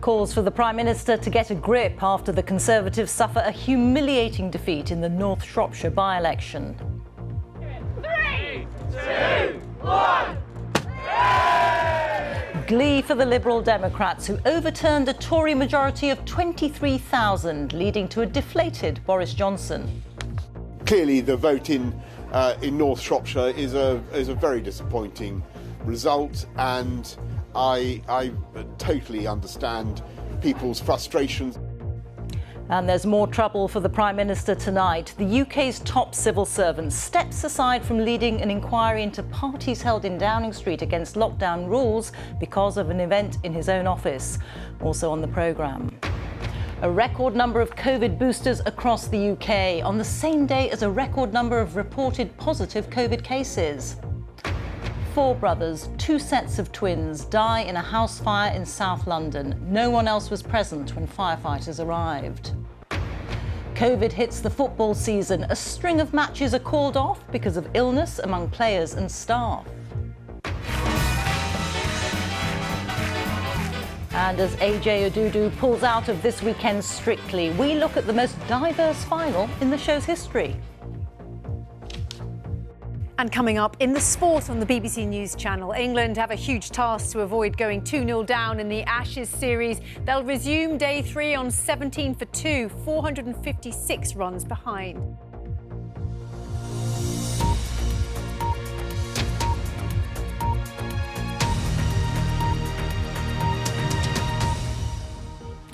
Calls for the Prime Minister to get a grip after the Conservatives suffer a humiliating defeat in the North Shropshire by-election. 3, 2, 1. Glee for the Liberal Democrats, who overturned a Tory majority of 23,000, leading to a deflated Boris Johnson. Clearly, the vote in North Shropshire is a very disappointing result, and I totally understand people's frustrations. And there's more trouble for the Prime Minister tonight. The UK's top civil servant steps aside from leading an inquiry into parties held in Downing Street against lockdown rules because of an event in his own office. Also on the programme. A record number of COVID boosters across the UK on the same day as a record number of reported positive COVID cases. 4 brothers, 2 sets of twins, die in a house fire in South London. No one else was present when firefighters arrived. COVID hits the football season. A string of matches are called off because of illness among players and staff. And as AJ Odudu pulls out of this weekend's Strictly, we look at the most diverse final in the show's history. And coming up in the sport on the BBC News Channel, England have a huge task to avoid going 2-0 down in the Ashes series. They'll resume day 3 on 17 for 2, 456 runs behind.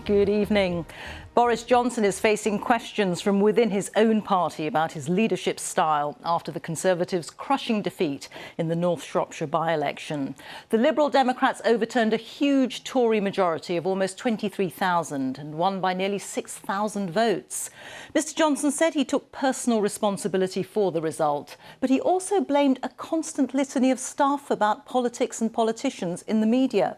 Good evening. Boris Johnson is facing questions from within his own party about his leadership style after the Conservatives' crushing defeat in the North Shropshire by-election. The Liberal Democrats overturned a huge Tory majority of almost 23,000 and won by nearly 6,000 votes. Mr Johnson said he took personal responsibility for the result, but he also blamed a constant litany of stuff about politics and politicians in the media.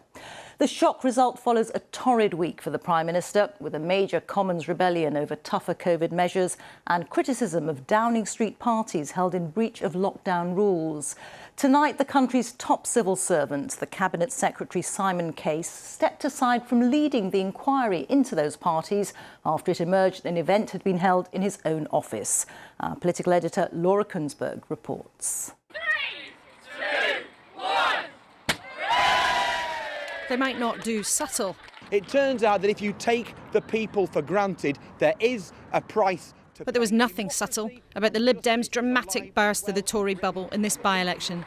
The shock result follows a torrid week for the Prime Minister, with a major Commons rebellion over tougher COVID measures and criticism of Downing Street parties held in breach of lockdown rules. Tonight, the country's top civil servant, the Cabinet Secretary Simon Case, stepped aside from leading the inquiry into those parties after it emerged an event had been held in his own office. Our political editor Laura Kunsberg reports. 3, 2, 1. They might not do subtle. It turns out that if you take the people for granted, there is a price to pay. But there was nothing subtle about the Lib Dems' dramatic burst of the Tory bubble in this by-election.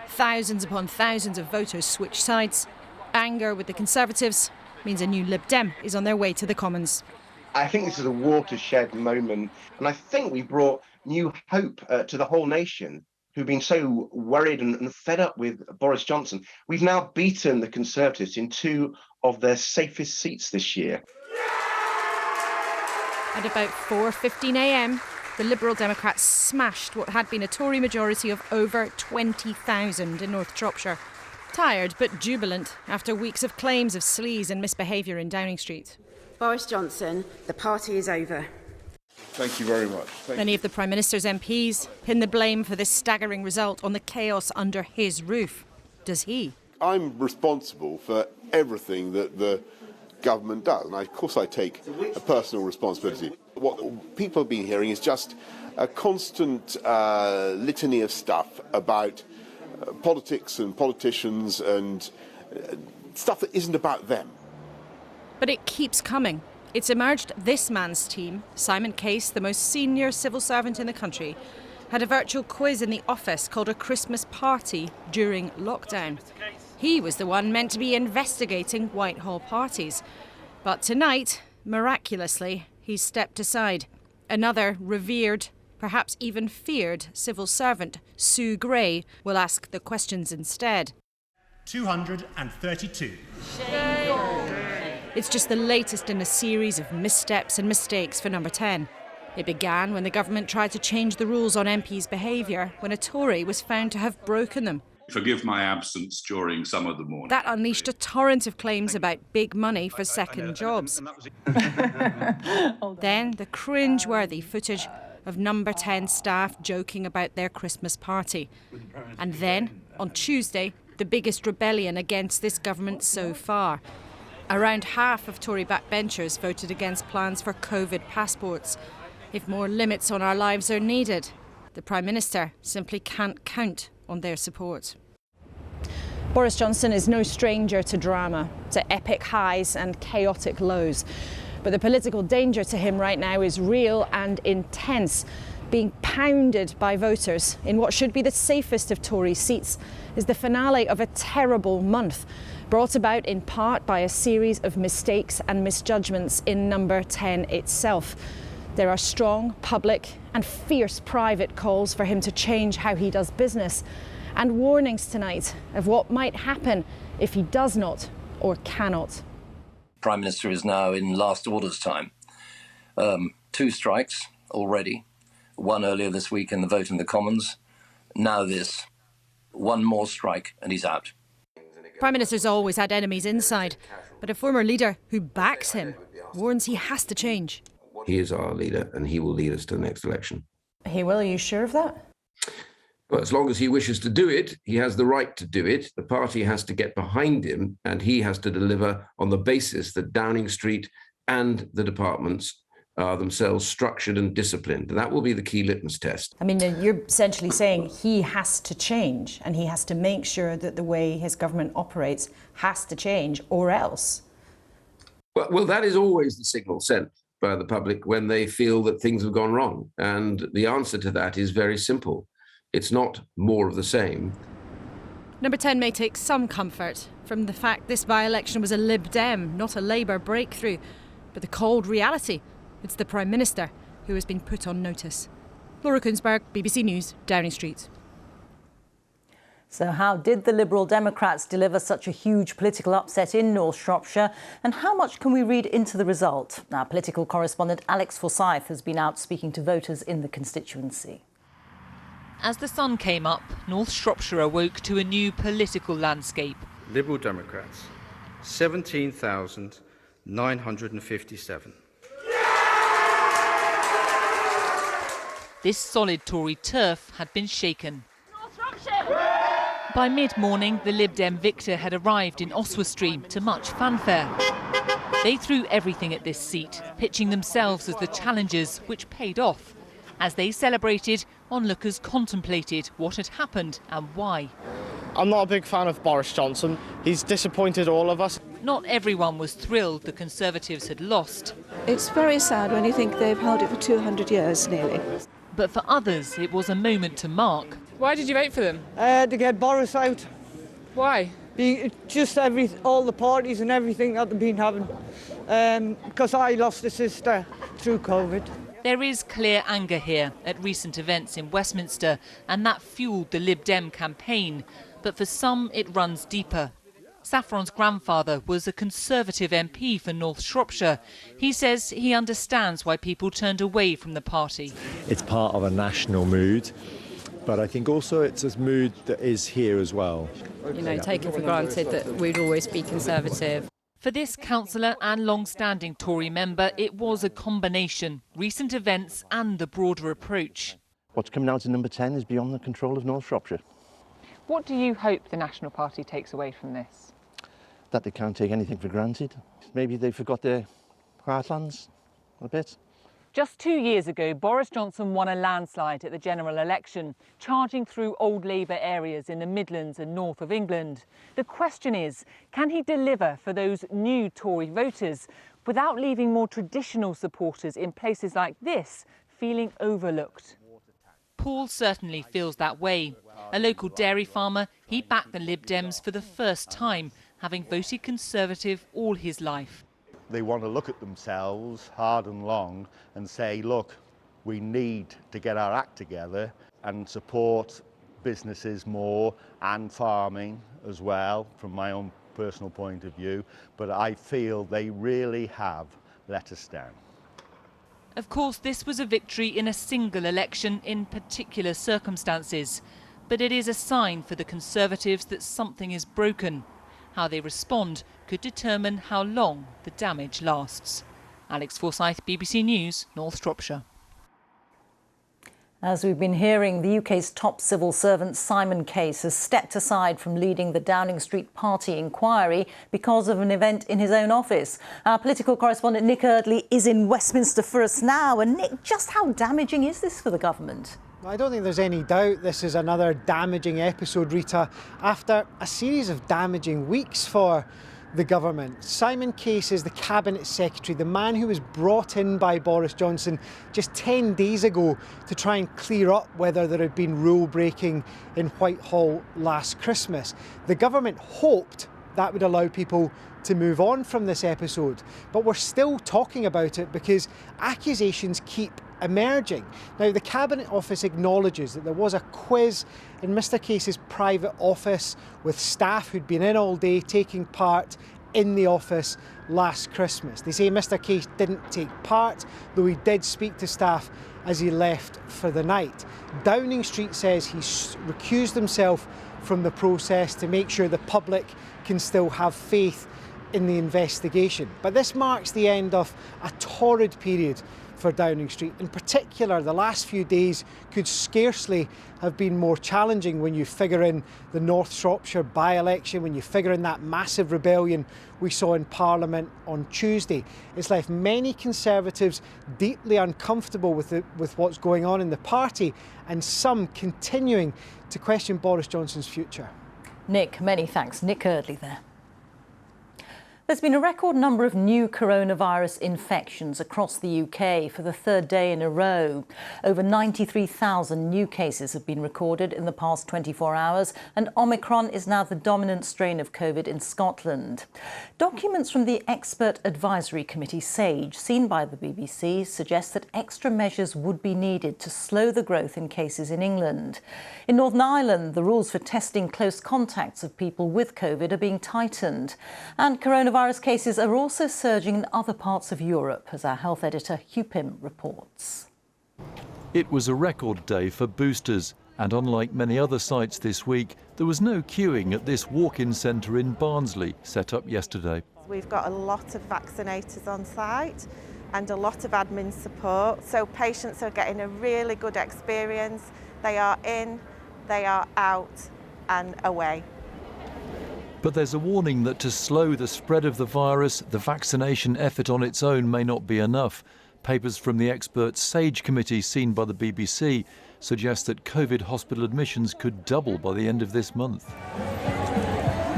Thousands upon thousands of voters switched sides. Anger with the Conservatives means a new Lib Dem is on their way to the Commons. I think this is a watershed moment, and I think we brought new hope to the whole nation, who've been so worried and fed up with Boris Johnson. We've now beaten the Conservatives in 2 of their safest seats this year. At about 4:15 a.m, the Liberal Democrats smashed what had been a Tory majority of over 20,000 in North Shropshire. Tired but jubilant after weeks of claims of sleaze and misbehaviour in Downing Street. Boris Johnson, the party is over. Thank you very much. Many of the Prime Minister's MPs pin the blame for this staggering result on the chaos under his roof. Does he? I'm responsible for everything that the government does, and of course I take a personal responsibility. What people have been hearing is just a constant litany of stuff about politics and politicians and stuff that isn't about them. But it keeps coming. It's emerged this man's team, Simon Case, the most senior civil servant in the country, had a virtual quiz in the office called a Christmas party during lockdown. He was the one meant to be investigating Whitehall parties. But tonight, miraculously, he's stepped aside. Another revered, perhaps even feared civil servant, Sue Gray, will ask the questions instead. 232. It's just the latest in a series of missteps and mistakes for Number 10. It began when the government tried to change the rules on MPs' behaviour when a Tory was found to have broken them. Forgive my absence during some of the morning. That unleashed a torrent of claims about big money for second jobs. Then the cringe-worthy footage of Number 10 staff joking about their Christmas party. And then, on Tuesday, the biggest rebellion against this government so far. Around half of Tory backbenchers voted against plans for COVID passports. If more limits on our lives are needed, the Prime Minister simply can't count on their support. Boris Johnson is no stranger to drama, to epic highs and chaotic lows. But the political danger to him right now is real and intense. Being pounded by voters in what should be the safest of Tory seats is the finale of a terrible month, brought about in part by a series of mistakes and misjudgments in Number 10 itself. There are strong public and fierce private calls for him to change how he does business, and warnings tonight of what might happen if he does not or cannot. Prime Minister is now in last orders time. 2 strikes already, 1 earlier this week in the vote in the Commons, now this, 1 more strike and he's out. Prime Minister's always had enemies inside, but a former leader who backs him warns he has to change. He is our leader and he will lead us to the next election. He will, are you sure of that? But as long as he wishes to do it, he has the right to do it. The party has to get behind him and he has to deliver on the basis that Downing Street and the departments are themselves structured and disciplined. That will be the key litmus test. I mean, you're essentially saying he has to change and he has to make sure that the way his government operates has to change, or else. Well, that is always the signal sent by the public when they feel that things have gone wrong. And the answer to that is very simple. It's not more of the same. Number 10 may take some comfort from the fact this by-election was a Lib Dem, not a Labour breakthrough. But the cold reality, it's the Prime Minister who has been put on notice. Laura Kunsberg, BBC News, Downing Street. So how did the Liberal Democrats deliver such a huge political upset in North Shropshire? And how much can we read into the result? Our political correspondent Alex Forsyth has been out speaking to voters in the constituency. As the sun came up, North Shropshire awoke to a new political landscape. Liberal Democrats, 17,957. This solid Tory turf had been shaken. By mid-morning, the Lib Dem victor had arrived in Oswestry to much fanfare. They threw everything at this seat, pitching themselves as the challengers, which paid off. As they celebrated, onlookers contemplated what had happened and why. I'm not a big fan of Boris Johnson. He's disappointed all of us. Not everyone was thrilled the Conservatives had lost. It's very sad when you think they've held it for 200 years nearly. But for others, it was a moment to mark. Why did you vote for them? To get Boris out. Why? Just all the parties and everything that they've been having. Because I lost a sister through COVID. There is clear anger here at recent events in Westminster, and that fueled the Lib Dem campaign. But for some, it runs deeper. Saffron's grandfather was a Conservative MP for North Shropshire. He says he understands why people turned away from the party. It's part of a national mood, but I think also it's a mood that is here as well. You know, taking for granted that we'd always be Conservative. For this councillor and long-standing Tory member, it was a combination, recent events and the broader approach. What's coming out in Number 10 is beyond the control of North Shropshire. What do you hope the National Party takes away from this? That they can't take anything for granted. Maybe they forgot their heartlands a bit. Just 2 years ago, Boris Johnson won a landslide at the general election, charging through old Labour areas in the Midlands and north of England. The question is, can he deliver for those new Tory voters without leaving more traditional supporters in places like this feeling overlooked? Paul certainly feels that way. A local dairy farmer, he backed the Lib Dems for the first time, having voted Conservative all his life. They want to look at themselves hard and long and say, look, we need to get our act together and support businesses more and farming as well, from my own personal point of view. But I feel they really have let us down. Of course, this was a victory in a single election in particular circumstances. But it is a sign for the Conservatives that something is broken. How they respond could determine how long the damage lasts. Alex Forsyth, BBC News, North Shropshire. As we've been hearing, the UK's top civil servant Simon Case has stepped aside from leading the Downing Street party inquiry because of an event in his own office. Our political correspondent Nick Eardley is in Westminster for us now. And Nick, just how damaging is this for the government? I don't think there's any doubt this is another damaging episode, Rita, after a series of damaging weeks for the government. Simon Case is the Cabinet Secretary, the man who was brought in by Boris Johnson just 10 days ago to try and clear up whether there had been rule breaking in Whitehall last Christmas. The government hoped that would allow people to move on from this episode, but we're still talking about it because accusations keep emerging. Now, the Cabinet Office acknowledges that there was a quiz in Mr Case's private office with staff who'd been in all day taking part in the office last Christmas. They say Mr Case didn't take part, though he did speak to staff as he left for the night. Downing Street says he's recused himself from the process to make sure the public can still have faith in the investigation. But this marks the end of a torrid period for Downing Street. In particular, the last few days could scarcely have been more challenging when you figure in the North Shropshire by-election, when you figure in that massive rebellion we saw in Parliament on Tuesday. It's left many Conservatives deeply uncomfortable with what's going on in the party, and some continuing to question Boris Johnson's future. Nick, many thanks. Nick Eardley there. There's been a record number of new coronavirus infections across the UK for the third day in a row. Over 93,000 new cases have been recorded in the past 24 hours, and Omicron is now the dominant strain of COVID in Scotland. Documents from the Expert Advisory Committee, SAGE, seen by the BBC, suggest that extra measures would be needed to slow the growth in cases in England. In Northern Ireland, the rules for testing close contacts of people with COVID are being tightened, and coronavirus cases are also surging in other parts of Europe, as our health editor Hugh Pym reports. It was a record day for boosters, and unlike many other sites this week, there was no queuing at this walk-in centre in Barnsley, set up yesterday. We've got a lot of vaccinators on site and a lot of admin support, so patients are getting a really good experience. They are in, they are out and away. But there's a warning that to slow the spread of the virus, the vaccination effort on its own may not be enough. Papers from the expert SAGE committee seen by the BBC suggest that COVID hospital admissions could double by the end of this month.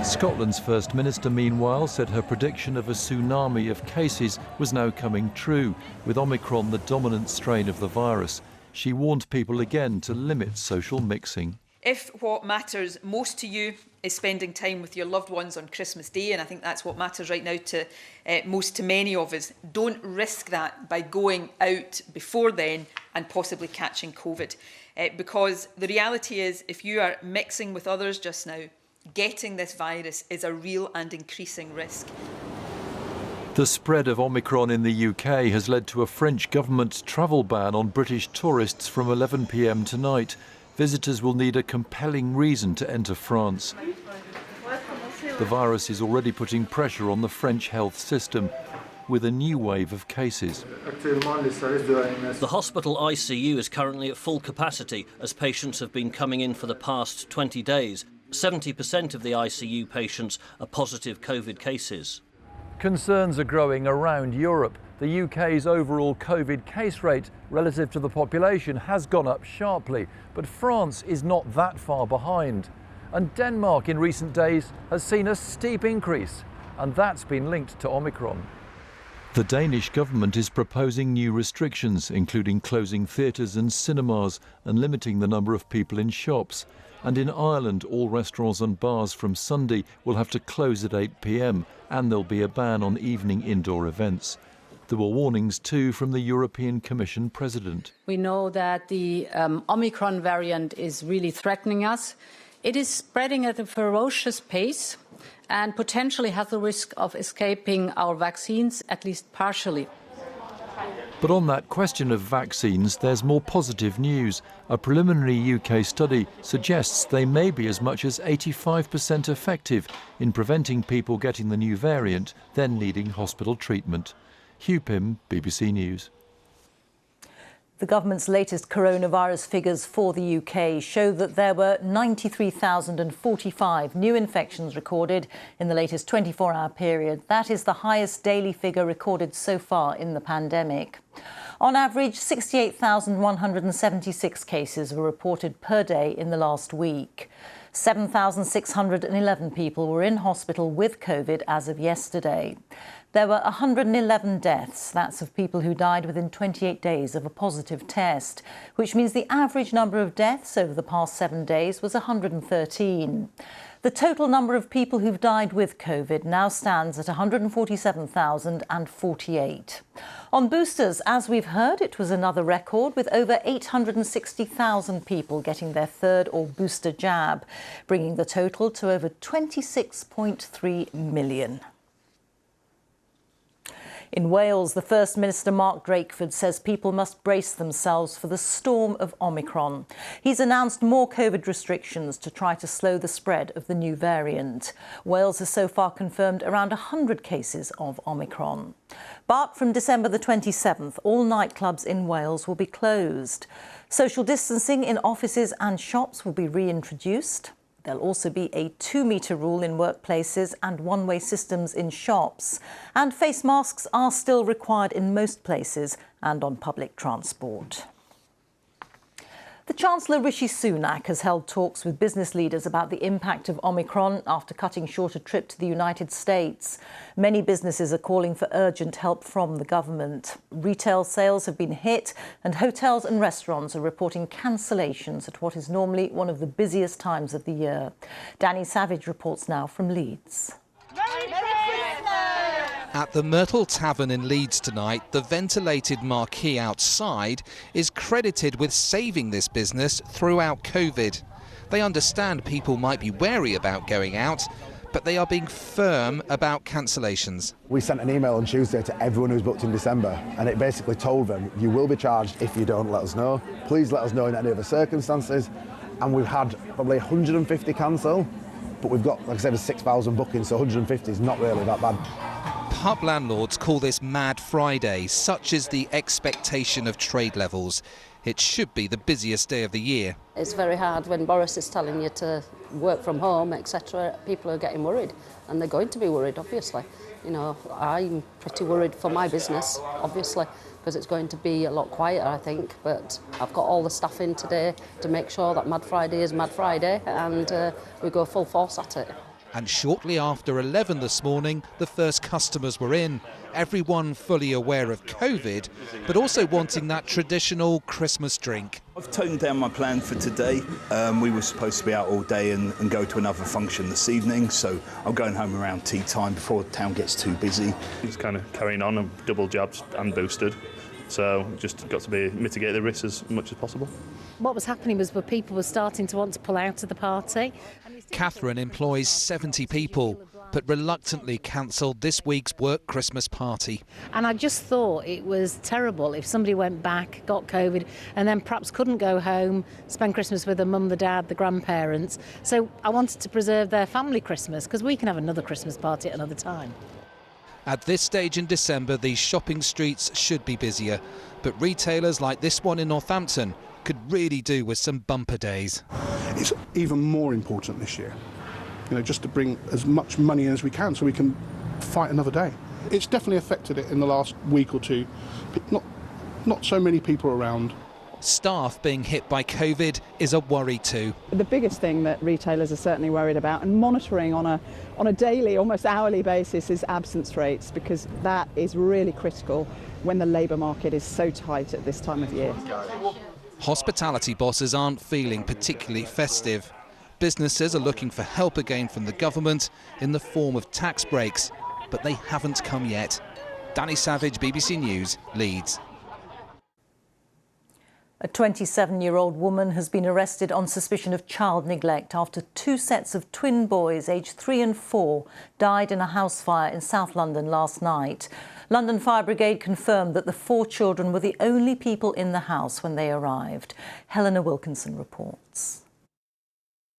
Scotland's First Minister, meanwhile, said her prediction of a tsunami of cases was now coming true, with Omicron the dominant strain of the virus. She warned people again to limit social mixing. If what matters most to you is spending time with your loved ones on Christmas Day, and I think that's what matters right now to most to many of us, don't risk that by going out before then and possibly catching COVID. Because the reality is, if you are mixing with others just now, getting this virus is a real and increasing risk. The spread of Omicron in the UK has led to a French government travel ban on British tourists from 11 p.m. tonight. Visitors will need a compelling reason to enter France. The virus is already putting pressure on the French health system, with a new wave of cases. The hospital ICU is currently at full capacity as patients have been coming in for the past 20 days. 70% of the ICU patients are positive COVID cases. Concerns are growing around Europe. The UK's overall COVID case rate relative to the population has gone up sharply, but France is not that far behind. And Denmark in recent days has seen a steep increase, and that's been linked to Omicron. The Danish government is proposing new restrictions, including closing theatres and cinemas and limiting the number of people in shops. And in Ireland, all restaurants and bars from Sunday will have to close at 8 p.m, and there'll be a ban on evening indoor events. There were warnings too from the European Commission President. We know that the Omicron variant is really threatening us. It is spreading at a ferocious pace and potentially has the risk of escaping our vaccines, at least partially. But on that question of vaccines, there's more positive news. A preliminary UK study suggests they may be as much as 85% effective in preventing people getting the new variant, then needing hospital treatment. Hugh Pym, BBC News. The government's latest coronavirus figures for the UK show that there were 93,045 new infections recorded in the latest 24-hour period. That is the highest daily figure recorded so far in the pandemic. On average, 68,176 cases were reported per day in the last week. 7,611 people were in hospital with COVID as of yesterday. There were 111 deaths. That's of people who died within 28 days of a positive test, which means the average number of deaths over the past 7 days was 113. The total number of people who've died with COVID now stands at 147,048. On boosters, as we've heard, it was another record, with over 860,000 people getting their third or booster jab, bringing the total to over 26.3 million. In Wales, the First Minister Mark Drakeford says people must brace themselves for the storm of Omicron. He's announced more COVID restrictions to try to slow the spread of the new variant. Wales has so far confirmed around 100 cases of Omicron. But from December the 27th, all nightclubs in Wales will be closed. Social distancing in offices and shops will be reintroduced. There'll also be a 2-metre rule in workplaces and one-way systems in shops. And face masks are still required in most places and on public transport. The Chancellor Rishi Sunak has held talks with business leaders about the impact of Omicron after cutting short a trip to the United States. Many businesses are calling for urgent help from the government. Retail sales have been hit and hotels and restaurants are reporting cancellations at what is normally one of the busiest times of the year. Danny Savage reports now from Leeds. At the Myrtle Tavern in Leeds tonight, the ventilated marquee outside is credited with saving this business throughout COVID. They understand people might be wary about going out, but they are being firm about cancellations. We sent an email on Tuesday to everyone who's booked in December, and it basically told them, you will be charged if you don't let us know. Please let us know in any other circumstances. And we've had probably 150 cancel, but we've got, like I said, 6,000 bookings, so 150 is not really that bad. Pub landlords call this Mad Friday. Such is the expectation of trade levels. It should be the busiest day of the year. It's very hard when Boris is telling you to work from home, etc. People are getting worried, and they're going to be worried, obviously. You know, I'm pretty worried for my business, obviously, because it's going to be a lot quieter, I think. But I've got all the staff in today to make sure that Mad Friday is Mad Friday, and we go full force at it. And shortly after 11 this morning, the first customers were in. Everyone fully aware of COVID, but also wanting that traditional Christmas drink. I've toned down my plan for today. We were supposed to be out all day and go to another function this evening, so I'm going home around tea time before the town gets too busy. Just kind of carrying on and double jabs and boosted, so just got to mitigate the risks as much as possible. What was happening was people were starting to want to pull out of the party. Catherine employs 70 people, but reluctantly cancelled this week's work Christmas party. And I just thought it was terrible if somebody went back, got COVID, and then perhaps couldn't go home, spend Christmas with the mum, the dad, the grandparents. So I wanted to preserve their family Christmas, because we can have another Christmas party at another time. At this stage in December, these shopping streets should be busier, but retailers like this one in Northampton could really do with some bumper days. It's even more important this year, just to bring as much money in as we can so we can fight another day. It's definitely affected it in the last week or two. Not so many people around. Staff being hit by COVID is a worry too. The biggest thing that retailers are certainly worried about and monitoring on a daily, almost hourly basis is absence rates, because that is really critical when the labour market is so tight at this time of year. Hospitality bosses aren't feeling particularly festive. Businesses are looking for help again from the government in the form of tax breaks, but they haven't come yet. Danny Savage, BBC News, Leeds. A 27-year-old woman has been arrested on suspicion of child neglect after 2 sets of twin boys, aged 3 and 4, died in a house fire in South London last night. London Fire Brigade confirmed that the 4 children were the only people in the house when they arrived. Helena Wilkinson reports.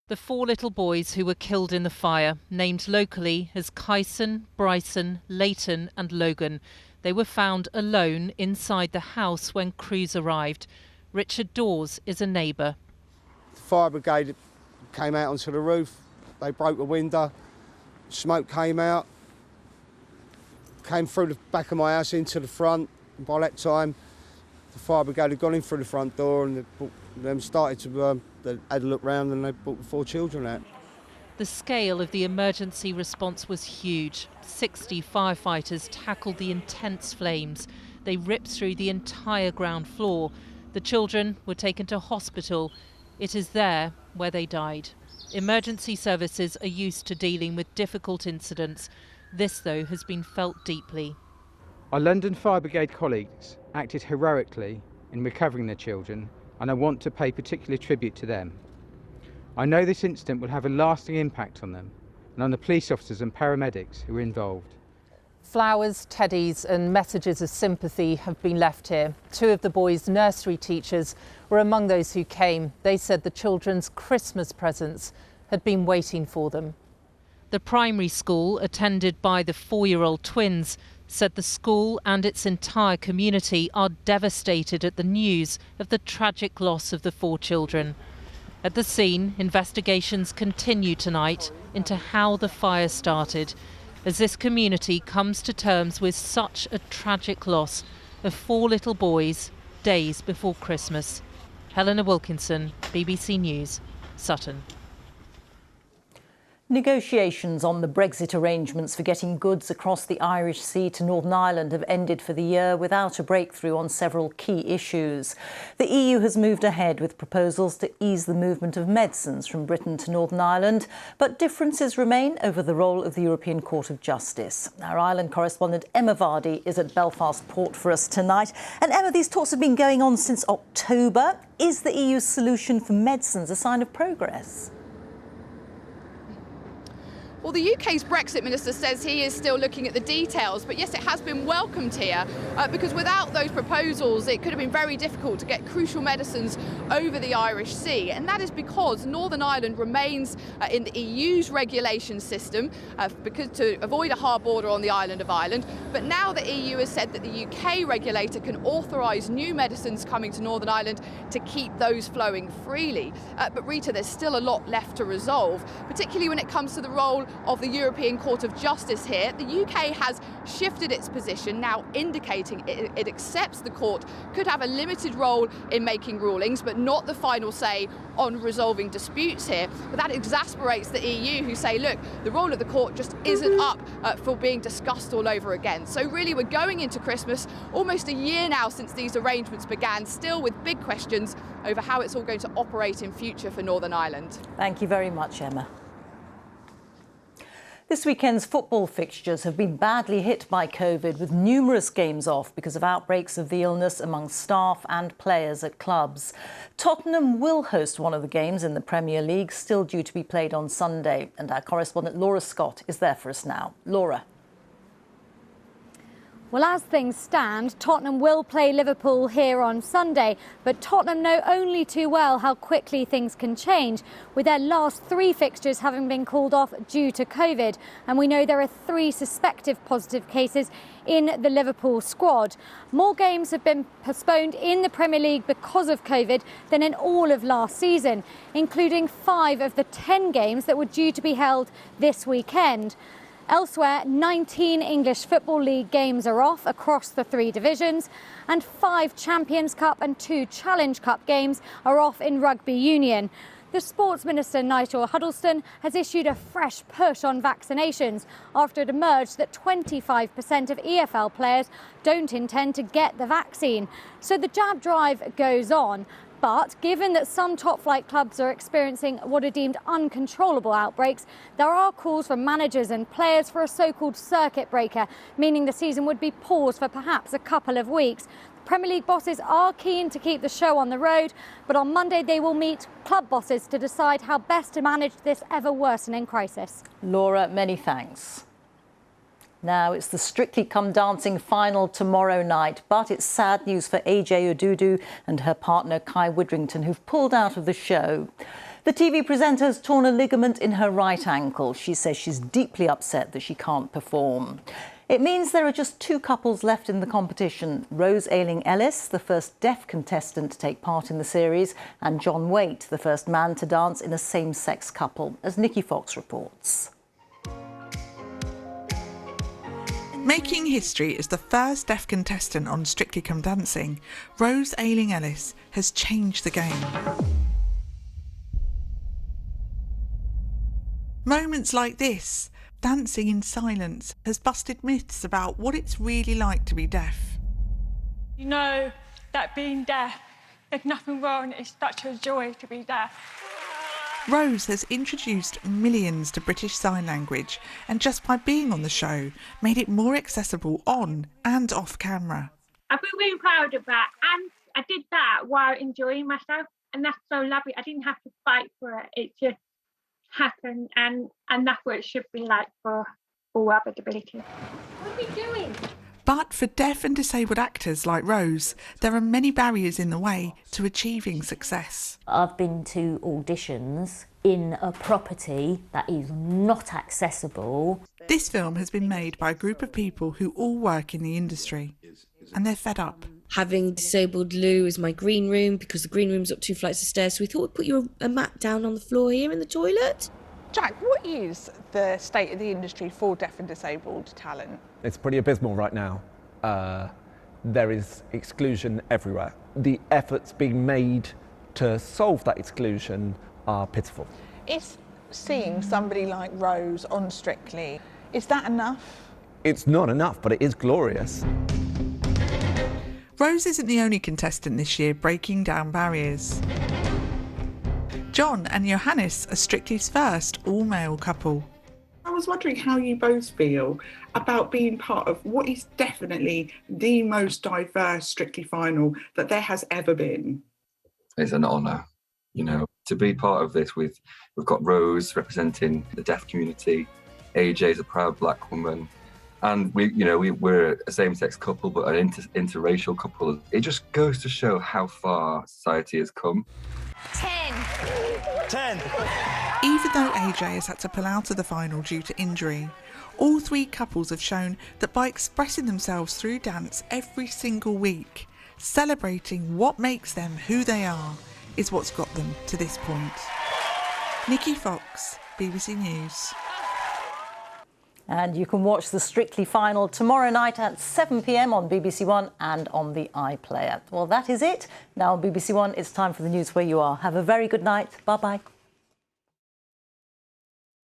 The 4 little boys who were killed in the fire, named locally as Kyson, Bryson, Leighton and Logan, They were found alone inside the house when crews arrived. Richard Dawes is a neighbour. The fire brigade came out onto the roof. They broke the window. Smoke came out. Came through the back of my house into the front. And by that time, the fire brigade had gone in through the front door and they started to they had a look round and they brought the 4 children out. The scale of the emergency response was huge. 60 firefighters tackled the intense flames. They ripped through the entire ground floor. The children were taken to hospital. It is there where they died. Emergency services are used to dealing with difficult incidents. This, though, has been felt deeply. Our London Fire Brigade colleagues acted heroically in recovering their children, and I want to pay particular tribute to them. I know this incident will have a lasting impact on them and on the police officers and paramedics who were involved. Flowers, teddies and messages of sympathy have been left here. 2 of the boys' nursery teachers were among those who came. They said the children's Christmas presents had been waiting for them. The primary school, attended by the 4-year-old twins, said the school and its entire community are devastated at the news of the tragic loss of the 4 children. At the scene, investigations continue tonight into how the fire started, as this community comes to terms with such a tragic loss of 4 little boys days before Christmas. Helena Wilkinson, BBC News, Sutton. Negotiations on the Brexit arrangements for getting goods across the Irish Sea to Northern Ireland have ended for the year without a breakthrough on several key issues. The EU has moved ahead with proposals to ease the movement of medicines from Britain to Northern Ireland, but differences remain over the role of the European Court of Justice. Our Ireland correspondent Emma Vardy is at Belfast Port for us tonight. And Emma, these talks have been going on since October. Is the EU's solution for medicines a sign of progress? Well, the UK's Brexit minister says he is still looking at the details, but yes, it has been welcomed here because without those proposals, it could have been very difficult to get crucial medicines over the Irish Sea. And that is because Northern Ireland remains in the EU's regulation system because to avoid a hard border on the island of Ireland. But now the EU has said that the UK regulator can authorise new medicines coming to Northern Ireland to keep those flowing freely. But Rita, there's still a lot left to resolve, particularly when it comes to the role of the European Court of Justice here. The UK has shifted its position, now indicating it accepts the court could have a limited role in making rulings, but not the final say on resolving disputes here. But that exasperates the EU, who say, look, the role of the court just isn't up for being discussed all over again. So really, we're going into Christmas, almost a year now since these arrangements began, still with big questions over how it's all going to operate in future for Northern Ireland. Thank you very much, Emma. This weekend's football fixtures have been badly hit by COVID, with numerous games off because of outbreaks of the illness among staff and players at clubs. Tottenham will host one of the games in the Premier League, still due to be played on Sunday. And our correspondent Laura Scott is there for us now. Laura. Well, as things stand, Tottenham will play Liverpool here on Sunday, but Tottenham know only too well how quickly things can change, with their last 3 fixtures having been called off due to COVID. And we know there are 3 suspected positive cases in the Liverpool squad. More games have been postponed in the Premier League because of COVID than in all of last season, including 5 of the 10 games that were due to be held this weekend. Elsewhere, 19 English Football League games are off across the 3 divisions, and 5 Champions Cup and 2 Challenge Cup games are off in rugby union. The Sports Minister, Nigel Huddleston, has issued a fresh push on vaccinations after it emerged that 25% of EFL players don't intend to get the vaccine. So the jab drive goes on. But given that some top-flight clubs are experiencing what are deemed uncontrollable outbreaks, there are calls from managers and players for a so-called circuit breaker, meaning the season would be paused for perhaps a couple of weeks. Premier League bosses are keen to keep the show on the road, but on Monday they will meet club bosses to decide how best to manage this ever-worsening crisis. Laura, many thanks. Now, it's the Strictly Come Dancing final tomorrow night, but it's sad news for AJ Odudu and her partner Kai Widrington, who've pulled out of the show. The TV presenter has torn a ligament in her right ankle. She says she's deeply upset that she can't perform. It means there are just 2 couples left in the competition. Rose Ayling-Ellis, the first deaf contestant to take part in the series, and John Waite, the first man to dance in a same-sex couple, as Nikki Fox reports. Making history as the first deaf contestant on Strictly Come Dancing, Rose Ayling-Ellis has changed the game. Moments like this, dancing in silence, has busted myths about what it's really like to be deaf. You know that being deaf, there's nothing wrong, it's such a joy to be deaf. Rose has introduced millions to British Sign Language and just by being on the show made it more accessible on and off camera. I feel really proud of that, and I did that while enjoying myself, and that's so lovely. I didn't have to fight for it, it just happened, and that's what it should be like for all other abilities. What are we doing? But for deaf and disabled actors like Rose, there are many barriers in the way to achieving success. I've been to auditions in a property that is not accessible. This film has been made by a group of people who all work in the industry, and they're fed up. Having disabled Lou as my green room, because the green room's up 2 flights of stairs, so we thought we'd put a mat down on the floor here in the toilet. Jack, what is the state of the industry for deaf and disabled talent? It's pretty abysmal right now. There is exclusion everywhere. The efforts being made to solve that exclusion are pitiful. Is seeing somebody like Rose on Strictly, is that enough? It's not enough, but it is glorious. Rose isn't the only contestant this year breaking down barriers. John and Johannes are Strictly's first all-male couple. I was wondering how you both feel about being part of what is definitely the most diverse Strictly final that there has ever been. It's an honour, you know, to be part of this. We've got Rose representing the deaf community, AJ's a proud black woman, and we're a same-sex couple, but an interracial couple. It just goes to show how far society has come. 10. Even though AJ has had to pull out of the final due to injury, all 3 couples have shown that by expressing themselves through dance every single week, celebrating what makes them who they are, is what's got them to this point. Nikki Fox, BBC News. And you can watch the Strictly final tomorrow night at 7 p.m. on BBC One and on the iPlayer. Well, that is it. Now on BBC One, it's time for the news where you are. Have a very good night. Bye-bye.